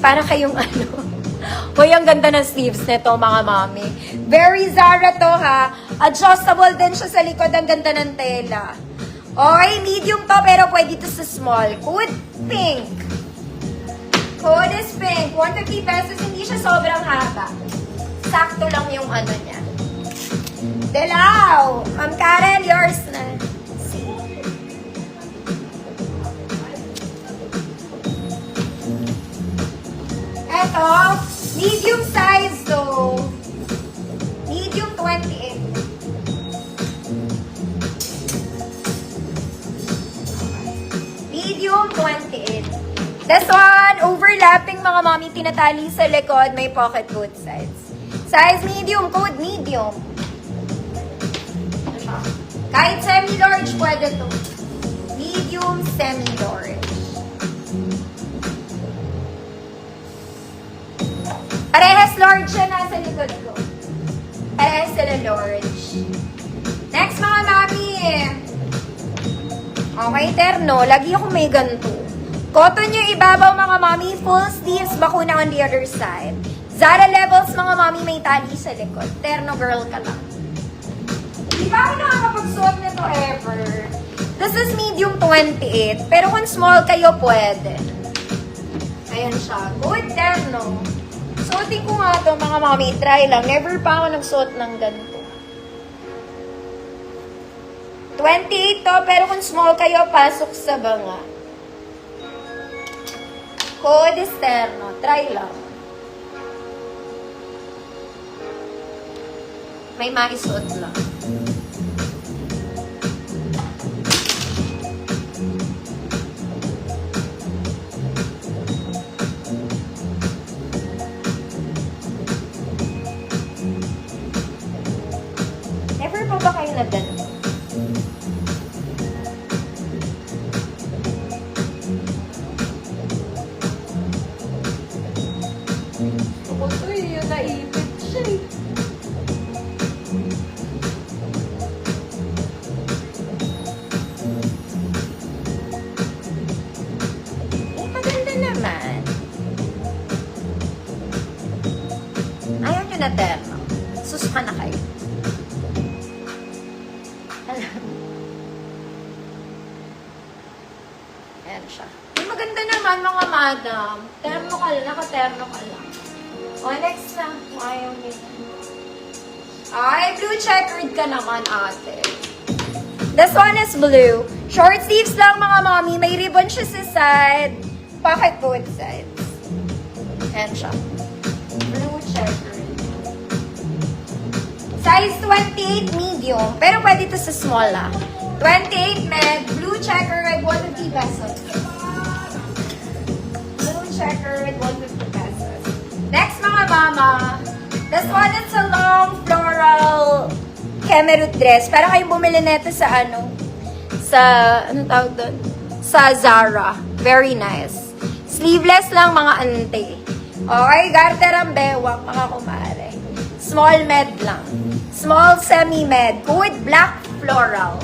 Para kayong ano. Hoy, ang ganda ng sleeves nito, mga mami. Very Zara to, ha. Adjustable din siya sa likod. Ang ganda ng tela. Okay, medium to, pero pwede to sa small. Code pink. Code is pink. 150 pesos. Hindi siya sobrang haba. Sakto lang yung ano niya. Delaw. Ma'am Karen, yours na. Eto, medium size though. Medium 28. Medium 28. This one, overlapping mga mami, tinatali sa likod, may pocket both sides. Size medium, code medium. Kahit semi-large, pwede to. Medium, semi-large. Parehas large siya nasa likod ko. Parehas sila large. Next mga mami. Okay, terno. Lagi ako may ganito. Cotton yung ibabaw mga mami. Full sleeves, bakuna on the other side. Zara levels mga mami, may tali sa likod. Terno girl ka lang. Di ba ako nakakapagsuot nito ever? This is medium 28. Pero kung small kayo, pwede. Ayan siya. Good terno. Suotin ko nga ito, mga mami. Try lang. Never pa ako nagsuot ng ganito. 28 to, pero kung small kayo, pasok sa banga. Code externo. Try lang. May maisuot lang. Never pa ba kayo na ganito? Uy, yun naipit siya eh. Maganda naman. Ayaw nyo na terno. Susuka na kayo. Ayan siya. Maganda naman mga madam. Terno ka lang. Naka-terno ka lang. O, next na. Ayaw nila. Ay, blue checkered ka naman, ate. This one is blue. Short sleeves lang, mga mommy. May ribbon siya sa side. Pocket both sides. Ayan siya. Blue checkered. Size 28 medium. Pero pwede ito sa small, ah. 28 med. Blue checkered, 150 pesos. Blue checkered, 150 pesos. Next, mga mama. This one is a long floral kemerut dress. Para kayong bumili nito sa ano? Anong tawag doon? Sa Zara. Very nice. Sleeveless lang, mga ante. Okay, garter ang bewang, mga kumare. Small med lang. Small semi-med. Code black floral.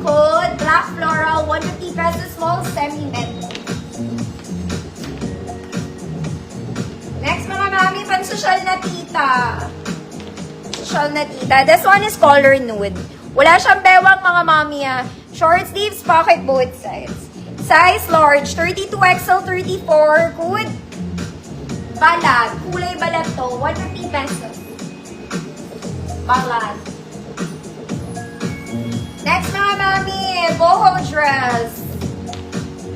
Code black floral, 150 pesos. Small semi-med. Next, mga mami, pan-social na tita. Social na tita. This one is color nude. Wala siyang bewang, mga mami, ah. Short sleeves, pocket both sides. Size large, 32XL, 34. Good. Balad. Kulay balad to. 150 pesos. Balad. Next, mga mami, boho dress.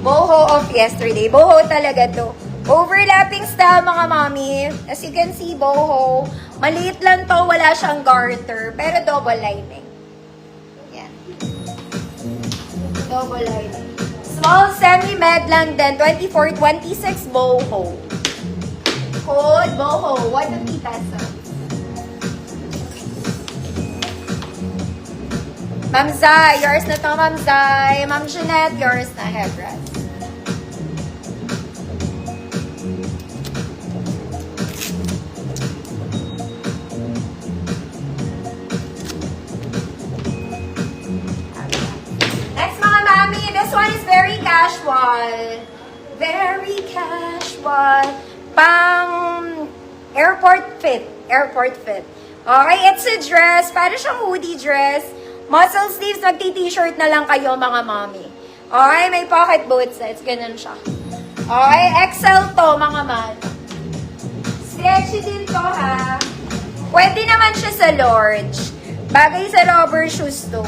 Boho of yesterday. Boho talaga to. Overlapping style, mga mami. As you can see, boho. Maliit lang to, wala siyang garter. Pero double lining. Yan. Double lining. Small semi-med lang din. 24, 26 boho. Code boho. 150 pesos. Ma'am Zai, yours na to, Ma'am Zai. Ma'am Jeanette, yours na headdress. Next, mga mami, this one is very casual. Very casual. purple. Pang airport fit. Airport fit. Okay, it's a dress. Para siyang hoodie dress. Muscle sleeves, magti-t-shirt na lang kayo mga mommy. Okay, may pocket both sides. Ganun siya. Okay, XL to mga man. Stretchy din to ha. Pwede naman siya sa large. Bagay sa rubber shoes to.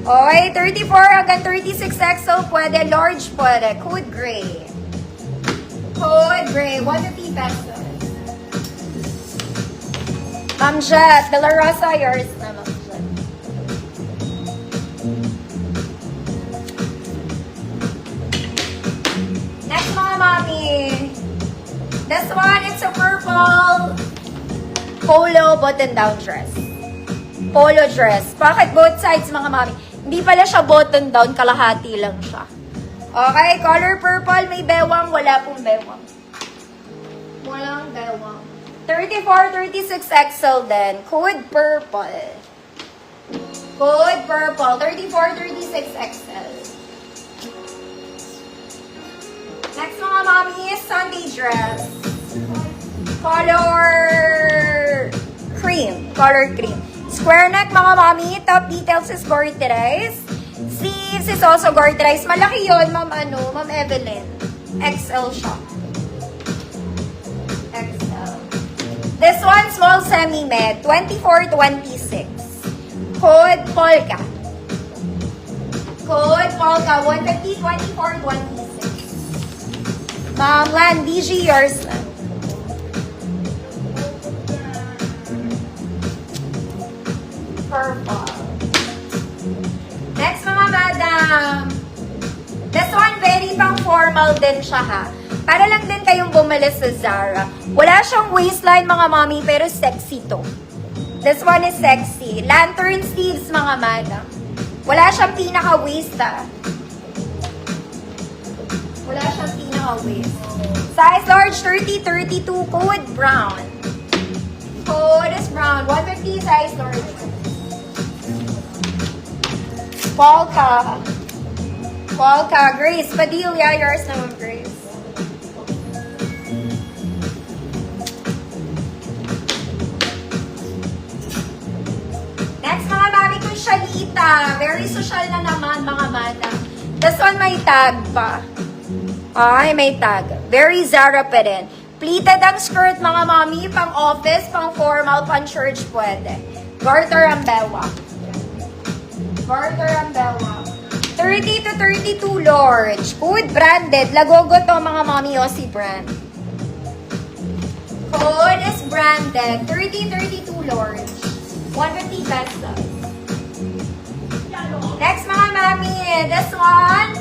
Okay, 34 hanggang 36 XL pwede. Large pwede. Code gray. Code gray. 150 pesos. Ma'am Jet, De La Rosa, yours na, Ma'am Jet. Next mga mommy. This one, it's a purple polo button-down dress. Polo dress. Pocket both sides mga mommy. Hindi pala siya button-down, kalahati lang siya. Okay, color purple, may bewang, wala pong bewang. Walang bewang. 34, 36 XL din. Code purple. Code purple. 34, 36 XL. Next mga mommy is Sunday dress. Color cream. Color cream. Square neck mga mommy. Top details is garterized. Sleeves is also garterized. Malaki yun, Ma'am Evelyn. XL siya. XL. This one, small semi-med. 24-26. Code Polka. Code Polka. 150, 24, 26. Ma'am Lan, DG, yours na. Purple. Next mga madam. This one, very pang formal din siya ha. Para lang din kayong bumili sa Zara. Wala siyang waistline mga mommy, pero sexy to. This one is sexy. Lantern sleeves mga madam. Wala siyang pinaka-waist ha. Wala siyang pinaka-waist. Size large 30, 32, code brown. Code is brown. 150 size large. Polka. Polka. Grace Padilla, yours naman, Grace. Next, mga mami ko, Shalita. Very social na naman, mga madam. This one, may tag pa. Ay, may tag. Very Zara pa rin. Pleated ang skirt, mga mami. Pang office, pang formal, pang church, pwede. Garter ang bewang. Garter ang bewang. 30 to 32 large. Code branded. Lagogo to, mga mami, Aussie brand. Code is branded. 30, 32 large. 150 pesos. Next, mga mami. This one.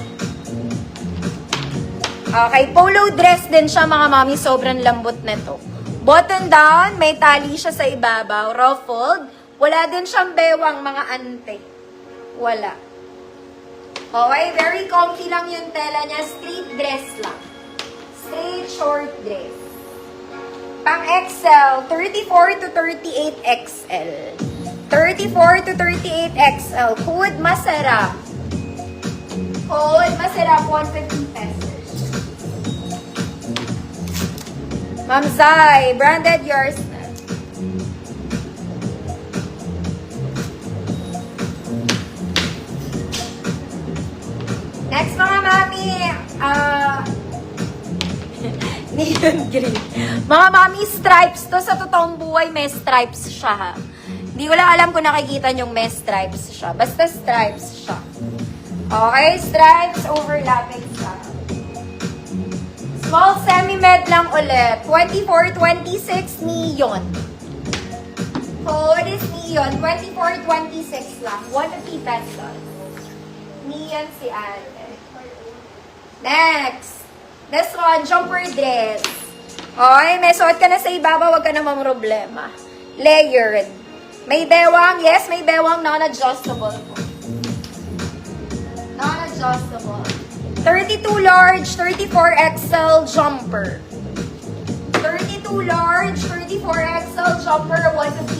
Okay, polo dress din siya, mga mami. Sobrang lambot nito. Button down, may tali siya sa ibabaw. Ruffled. Wala din siyang bewang, mga ante. Wala. Okay, very comfy lang yung tela niya. Straight dress lang. Straight short dress. Pang XL, 34 to 38 XL. 34 to 38 XL. Code masarap. Code masarap, 150 pesos. Ma'am Zai, branded yours na. Next mga mami, neon green. Mga mami, stripes to. Sa totoong buhay, may stripes siya ha. Hindi ko lang alam kung nakikita nyong may stripes siya. Basta stripes siya. Okay, stripes, overlapping siya. Small semi-med lang ulit. 24, 26, neon. Code is neon. 24, 26 lang. 150 pesos. Neon si ate. Next. This one, jumper dress. Okay, may suot ka na sa ibabaw, wag ka na mamroblema. Layered. May bewang, yes, may bewang, non-adjustable po. Non-adjustable. 32 large, 34 XL jumper. 32 large, 34 XL jumper, 150